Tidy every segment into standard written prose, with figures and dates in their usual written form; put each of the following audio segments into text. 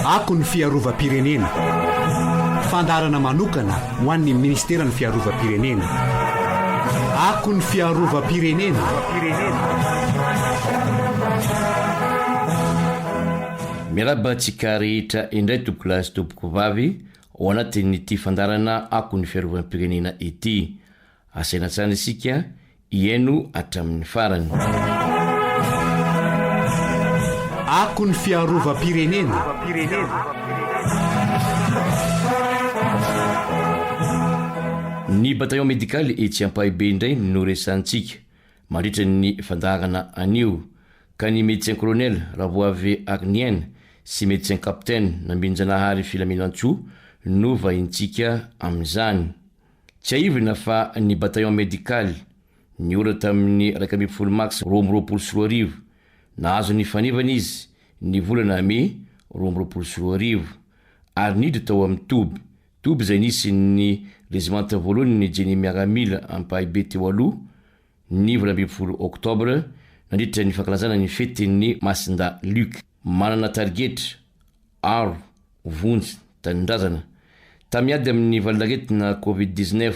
Ako ny fiarovam-pirenena. Fandarana manokana ho an'ny ministeran'ny fiarovam-pirenena. Ako ny fiarovam-pirenena. Miaraba antsika rehetra indray tompoko lahy sy tompoko vavy ao anatin'ity fandarana ako ny fiarovam-pirenena ity. Asaina tsara isika hiaino hatramin'ny farany. Ako ny fiarovam-pirenena. Ny bataillon médical etsy Ampahibeny indray no resantsika mandritra ny fandarana anio ka ny médecin colonel Ravoavy Arnienne sy médecin capitaine Nambinjanahary Filamenantsoa no vahintsika amin'izany. Tsy aivina fa ny bataillon médical ny ora tamin'ny 1 mars 2024 nahazo ny fanevana izy ny volana May 2024 ary niditra tao amin'ny Toby izay nisy ny régimenta voalohany ny Jenny Miaramila Ampahibeny teo aloha ny volana 20 Oktobra nandritra ny fankalazana ny fetin'ny Masinda Luc. Manana targetra aro vonjy tanindrazana tamiady amin'ny valaretina Covid-19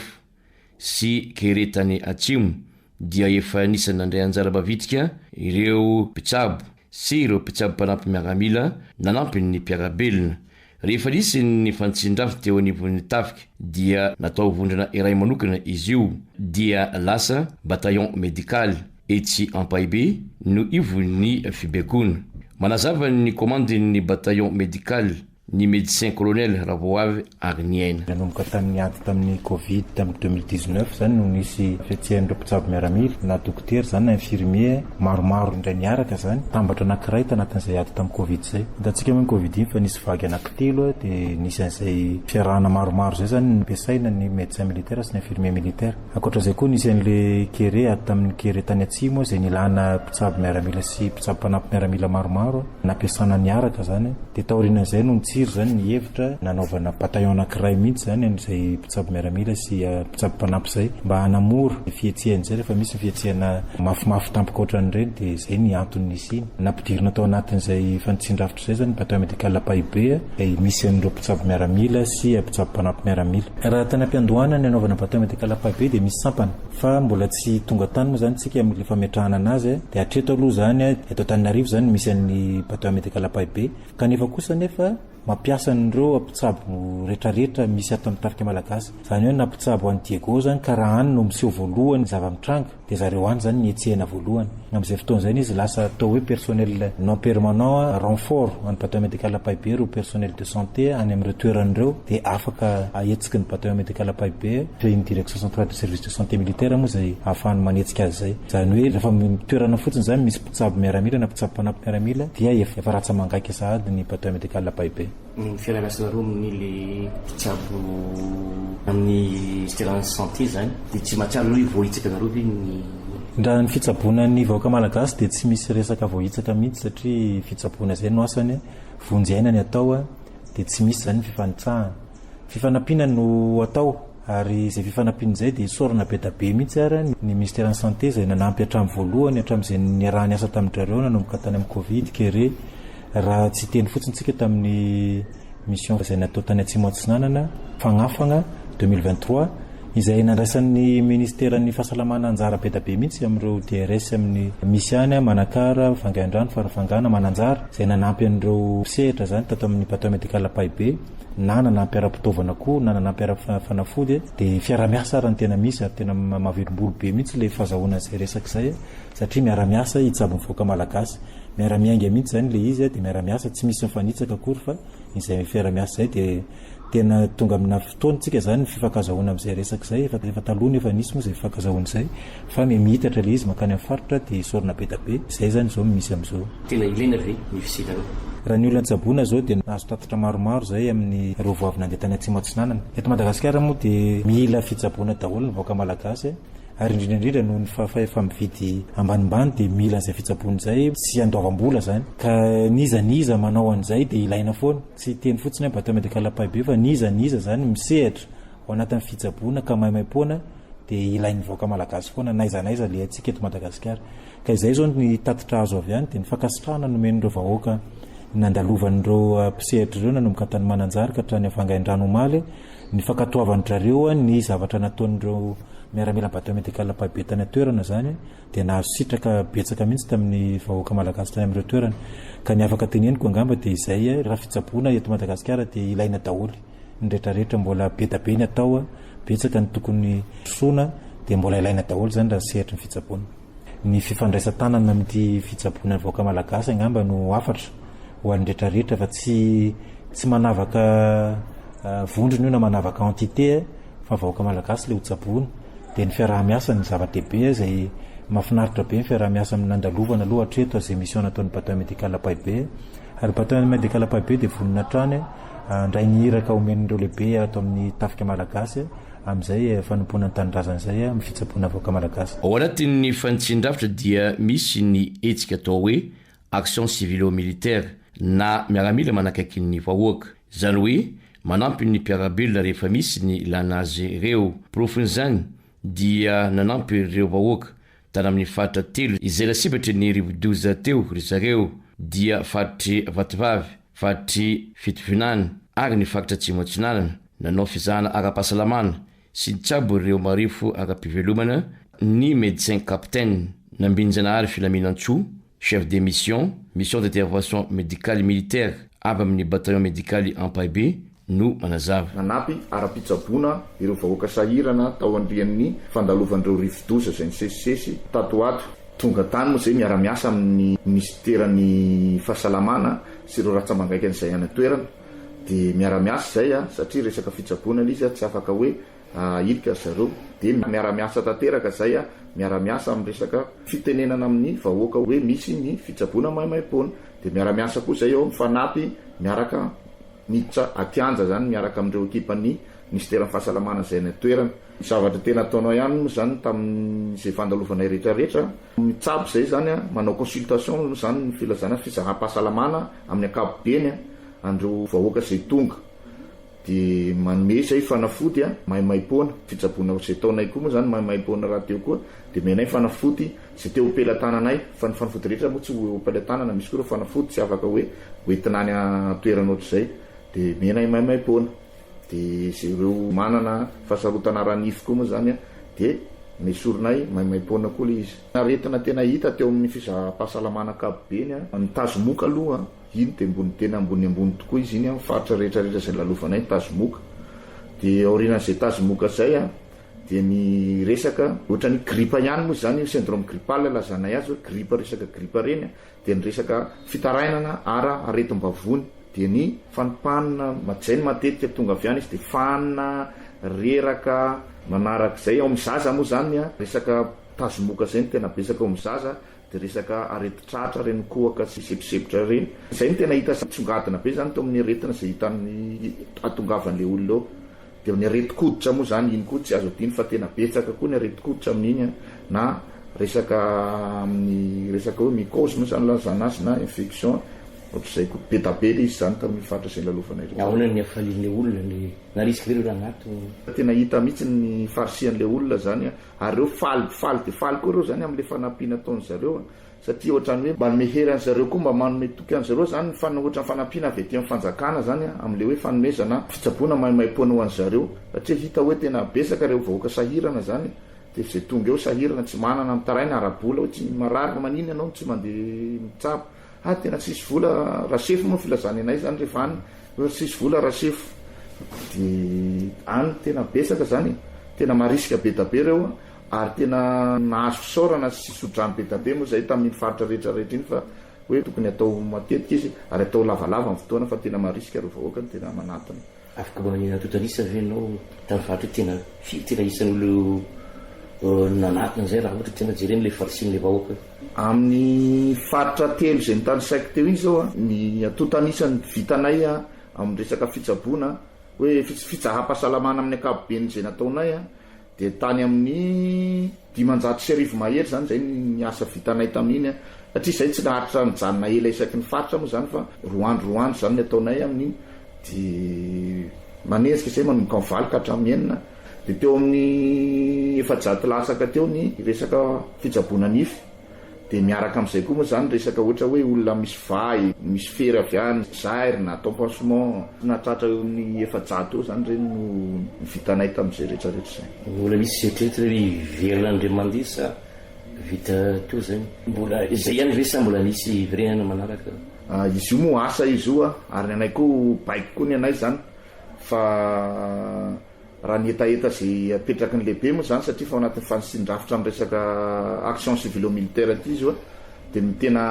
sy keretany atsimo dia efa nisy nandray anjara bavitrika ireo mpitsabo sy ireo mpitsabo mpanampy miaramila nanampy ny mpiarabelona. Rehefa nisy ny fanitsindrafitra teo anivon'ny tafika dia natao vondrana iray manokana izy io dia lasa bataillon médical etsy Ampahibeny no ivon'ny fibekona. Manazava ny komandin'ny bataillon médical ny médecin colonel Ravoavy Arnienne. Nanomboka tamin'ny ady tamin'ny Covid tamin'ny 2019 zany no nisy fihetsehany mpitsabo miaramila na dokotera zany na infirmier maromaro indray niaraka zany tambatra anankiray tanatin'izay ady tamin'ny Covid zay. Hitantsika moa Covid iny fa nisy vagy anankitelo dia nisy an'izay fiarahana maromaro zay zany nampiasaina ny médecin militaire sy ny infirmier militaire. Ankoatran'izay koa nisy an'le kere ady tamin'ny kere tany atsimo izay nilana mpitsabo miaramila sy mpitsabo mpanampy miaramila maromaro nampiasana niaraka zany dia taorian'izay no zany ny hevitra nanaovana bataillon anankiray mihitsy zany amin'izay mpitsabo miaramila sy mpitsabo mpanampy zay mba hanamora fihetsehany zay rehefa misy fihetsehana mafimafy tampoka ohatran'ireny dia zay ny antony nisy iny nampidirina tao anatin'izay fanitsindrafitra zay zany bataillon médical Ampahibeny misy an'ireo mpitsabo miaramila sy mpitsabo mpanampy miaramila. Raha tany am-piandohana ny anaovana bataillon médical Ampahibeny dia misy sampana fa mbola tsy tonga tany moa zany tsika amin'ny fametrahana anazy dia hatreto aloha zany eto Antananarivo zany misy an'ny bataillon médical Ampahibeny kanefa kosa nefa mampiasa an'ireo mpitsabo rehetrarehetra misy ato amin'ny tafika malagasy zany hoe na mpitsabo any Diego zany ka raha any no miseho voalohany zava-mitranga dia zareo any zany nietsehana voalohany. Amin'izay fotoana zany izy lasa atao hoe personnel non permanent renfort any bataillon médical Ampahibeny ireo personnel de santé any amin'ireo toeran'ireo dia afaka ahetsiky ny bataillon médical Ampahibeny dia ny direction centrale de service de santé militaire moa zay ahafahany manetsika azy zay. Zany hoe rehefa toerana fotsiny zany misy mpitsabo miaramila na mpitsabo mpanampy miaramila dia efa ratsa mangaika sahady ny bataillon médical Ampahibeny. Ny fiaraha-miasanareo amin'ile mpitsabo amin'ny siterana santé zany dia tsy mahatsiaro aloha voahitsaka nareo ve ny raha ny fitsaboana ny vahoaka malagasy dia tsy misy resaka voahitsaka mihitsy satria fitsaboana zay no asany vonjy-aina ny atao dia tsy misy zany fifanitsahana fifanampiana no atao ary izay fifanampiana izay dia sorana be da be mihitsy ara ny ministère santé zay nanampy hatramin'ny voalohany hatramin'izay niarahany asa tamin'ndrareo nanomboka tany amin'ny Covid kere raha tsy teny fotsiny tsika tamin'ny mission izay natao tany Atsimo Atsinanana fagnafana 2023 izay nandraisan'ny ministèran'ny fahasalamana anjara be da be mihitsy amin'ireo DRS amin'ny misy any Manakara Vangaindrano Farafangana Mananjara izay nanampy an'ireo sehatra zany tato amin'ny bataillon médical Ampahibeny na nanampy ara-pitaovana koa na nanampy ara-fanafody dia fiara-miasa ary ny tena misy ary tena mahavelombolo be mihitsy ilay fahazahoana izay resaka izay satria miara-miasa hitsabo ny voaka malagasy miara-miainga mihitsy zany ilay izy dia miara-miasa tsy misy mifanitsaka akory fa izay fiara-miasa izay dia tena tonga amina fotoantsika zany fifankazahoana amin'izay resaka izay efa taloha efa nisy moa izay fifankazahoana izay fa mitatra ilay izy makany amin'ny faritra dia sorona be da be izay zany izao misy amin'izao. Tena ilaina ve ny fisinareo? Raha ny olona tsaboana zao dia nahazo tatitra maromaro zay amin'ny ireo vao avy nandeha tany Atsimo Atsinanana. Eto Madagasikara moa dia mila fitsaboana daholo ny vahoaka malagasy ary indrindra no ny fa mividy ambanimbany dia mila an'izay fitsaboana izay sy andoavam-bola zany ka niza manao an'izay dia ilaina foana tsy teny fotsiny hoe bataillon médical Ampahibeny fa niza zany misehatra ao anatin'ny fitsaboana ka maimaimpona dia ilain'ny vahoaka malagasy foana naiza le antsika eto Madagasikara ka izay zao ny tatitra azo avy any dia ny fankasitrahana nomen'ireo vahoaka nandalovan'ireo mpisehatra ireo nanomboka tany Mananjary ka hatrany Avangaindranomaly ny fankatoavan'ireo ny zavatra nataon'ireo miaramila bateau médical Paibé tany toerana zany dia nahazo sitraka betsaka mihitsy tamin'ny vahoaka malagasy tany amin'ireo toerana ka ny afaka teneniko angamba dia izay raha fitsaboana eto Madagasikara dia ilaina daholo ny rehetrarehetra mbola be da be ny atao betsaka ny tokony sona dia mbola ilaina daholo zany raha sehatra ny fitsaboana. Ny fifandraisan-tanana amin'ity fitsaboana ny vahoaka malagasy angamba no afatra ho an'ny rehetrarehetra fa tsy manavaka vondrona io na manavaka entité fa vahoaka malagasy le ho tsaboana dia ny fiaraha-miasa ny zava-dehibe izay mahafinaritra be ny fiaraha-miasa amin'ny nandalovana aloha hatreto az émission nataon'ny bateau médical Paibé ary bateau médical Paibé dia vonona trany ndray ny iraka omen'ireo lehibe ato amin'ny tafika malagasy amin'izay fanompoana ny tanindrazan'izay amin'ny fitsaboana vahoaka malagasy. Ao anatin'ny fanitsin-drafitra dia misy ny hetsika atao hoe action civilo-militaire na miaramila manakaiky ny vahoaka zany hoe manampy ny mpiarabelona rehefa misy ny ilana azy ireo. Profin'izany dia nanampy ireo vahoaka tany amin'ny faritra telo izay lasibatra ny rivodoza teo ry zareo dia faritry Vatovavy, faritry Fitovinany ary ny faritra Tsimotsinanana nanao fizahana ara-pahasalamana sy nitsabo ireo marifo ara-pivelomana. Ny médecin capitaine Nambinjanahary Filaminantsoa, chef de mission d'intervention médicale militaire avy amin'ny bataillon médical en Paibé no manazava. Nanampy ara-pitsaboana ireo vahoaka sahirana tao andrian'ny fandalovan'ireo rivodoza izay nisesisesy tato ato. Tonga tany moa izay miara-miasa amin'ny ministeran'ny fahasalamana sy ireo ratsamangaiky an'izay any toerana dia miara-miasa izay satria resaka fitsaboana izy tsy afaka hoe idika zareo dia miara-miasa tanteraka izay miara-miasa amin'ny resaka fitenenana amin'ny vahoaka hoe misy ny fitsaboana mahimaimpona dia miara-miasa koa izay eo mifanampy miaraka miditra atianja zany miaraka amin'ireo ekipan'ny ministeran'ny fahasalamana izay any toerana. Zavatra tena ataonao ihany moa zany tamin'izay fandalovanay rehetrarehetra mitsabo izay zany manao consultation zany ny filazana fizaham-pahasalamana amin'ny ankapobeny andreo vahoaka izay tonga dia manome izay fanafody mahimaimpona fitsaboana izay taonay koa moa zany mahimaimpona raha teo koa dia menay fanafody izay teo pelatananay fa ny fanafody rehetra moa tsy pelantanana misy koa fanafody tsy afaka hoe hoentinany toerana ohatr'izay dia menay mahimaimpona dia zay ireo manana fahasarotana ranify koa moa zany dia misoronay mahimaimpona koa le izy. Aretina tena hita teo amin'ny fizaham-pahasalamana ankapobeny ny tazomoka aloha iny dia ambony tena ambony tokoa izy iny faritra rehetrarehetra izay lalofanay tazomoka dia aorianan'izay tazomoka izay dia ny resaka ohatra ny gripa ihany moa zany syndrome gripal lazanay azy hoe gripa resaka gripa reny dia ny resaka fitarainana aretim-bavony dia ny fanopanina majainy matetika tonga avy any izy dia fanina reraka manarak'izay ao amin'ny zaza moa zany resaka tazomoka izay ny tena besaka ao amin'ny zaza dia resaka areti-tratra reny kohaka sy seposepotra reny izay ny tena hita tsongadina be zany teo amin'ny aretina izay hitan'ny atongavan'le olona eo. Dia ny areti-koditra moa zany iny koa tsy azo adiny fa tena betsaka koa ny areti-koditra amin'iny na resaka amin'ny resaka hoe mycose moa zany lazana azy na infection ohatr'izay koa be da be le izy zany tamin'ny faritra izay lalovanay reo. Ahoana ny afalian'le olona na risika ireo raha anaty tena hita mihitsy ny farisian'le olona zany ary reo faly dia faly koa reo zany amin'le fanampiana ataony zareo satria ohatrany hoe mba mehery an'zareo koa mba manome toky an'zareo zany ohatrany fanampiana avy etỳ amin'ny fanjakana zany amin'le hoe fanomezana fitsaboana mahimaimpona ho an'zareo satria hita hoe tena besaka reo vahoaka sahirana zany dia zay tonga eo sahirana tsy manana mitaraina arabola hoe tsy marary maniny ianao tsy mandeha mitsabo tena tsisy vola rasefo moa filazany anay zany rehefa any tsisy vola rasefo dia any tena besaka zany tena marisika be da be reo ary tena nahazo fisaorana sy sodrany be da be moa zay tamin'ny faritra rehetrarehetra iny fa hoe tokony atao matetika izy ary atao lavalava amin'ny fotoana fa tena marisika reo vahoaka tena manatona. Afaka manina totalisa avy ianao tamin'ny faritra tena isan'olo nanatona zay raha ohatra tena jereny le farisian'le vahoaka amin'ny faritra telo izay nitany saiko teo iny zao ny atotanisany vitanay amin'ny resaka fitsaboana hoe fizaham-pahasalamana amin'ny ankapobeny izay nataonay dia tany amin'ny 500 mahery zany zay ny asa vitanay tamin'iny satria izay tsy naharitra nijanona ela isaky ny faritra moa zany fa roandro zany ny ataonay amin'iny dia manezika izay manomboka mivaly ka hatramin'ny enina dia teo amin'ny 700 lasaka teo ny resaka fitsaboana nify dia miaraka amin'izay koa moa zany resaka ohatra hoe olona misy vay misy fery avy any zair na atao pansement na tratra ny 400 eo zany reny no vitanay tamin'izay rehetrarehetra zay. Mbola misy zeritreretra verina andriamandisa vita teo zany mbola izay ihany ve sa mbola nisy verenana manaraka? Izy io moa asa izy io ary ny anay koa baiko koa ny anay zany fa raha ny etaeta zay apetraky ny lehibe moa zany satria fa ao anatin'ny fansindrafitra amin'ny resaka action civilo-militaire ity izy io dia ny tena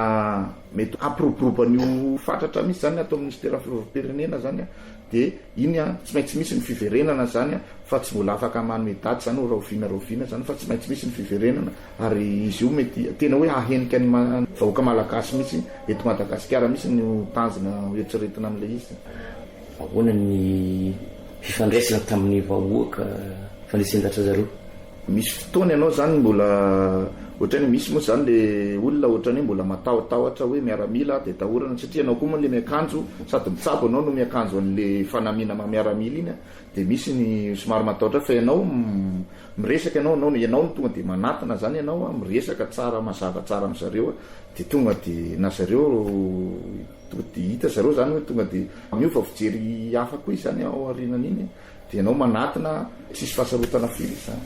mety ampiroboropan'io fatratra misy zany atao ministera firovam-pirenena zany dia iny tsy maintsy misy ny fiverenana zany fa tsy mbola afaka manome daty zany rahoviana zany fa tsy maintsy misy ny fiverenana ary izy io mety tena hoe ahenika ny vahoaka malagasy misy eto Madagasikara misy ny tanjona eritreretina amin'ilay izy. Ahoana ny fifandraisana tamin'ny vahoaka fandresendatra zareo? Misy fotoana ianao zany mbola ohatrany misy moa zany le olona ohatrany mbola matahotahotra hoe miaramila dia tahorana satria ianao koa moa le miakanjo sady mitsabo anao no miakanjo an'le fanamina miaramila iny dia misy ny somary matahotra fa ianao miresaka ianao no tonga dia manatana zany ianao miresaka tsara mazava tsara amin'zareo dia tonga dia na zareo tonga dia hita zareo zany hoe tonga dia miova fijery hafa koa izy zany ao arinan'iny dia ianao manatana tsisy fahasarotana firy zany.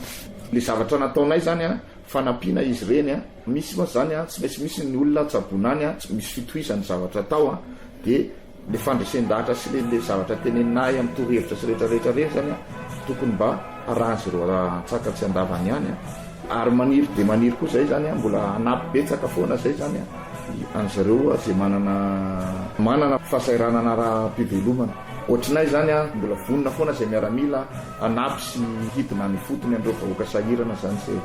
Le zavatra nataonay zany fanampiana izy reny misy moa zany tsy maintsy misy ny olona tsabonany tsy misy fitohisany zavatra atao dia le fandresendahatra sy le zavatra teneninay amin'ny torohevitra sy rehetrarehetra reny zany tokony mba arahany zareo atsaka tsy andavany ihany ary maniry dia maniry koa zay zany mbola anampy betsaka foana zay zany an'zareo zay manana fahasairanana ara-pivelomana. Ohatrinay zany mbola vonona foana zay miaramila anampy sy hidina ny fotony andreo vahoaka sahirana zany zay.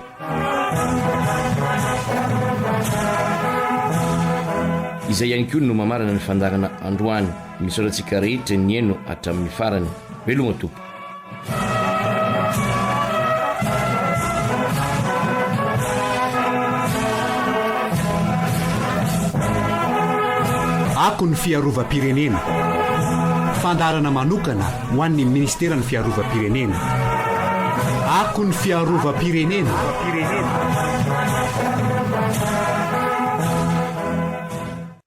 Izay ihany koa no mamarana ny fandarana androany misaorantsika rehetra ny eno hatramin'ny farany. Veloma tompo. Ako ny fiarovam-pirenena. Fandarana manokana ho an'ny ministera ny fiarovam-pirenena. Ako ny fiarovam-pirenena.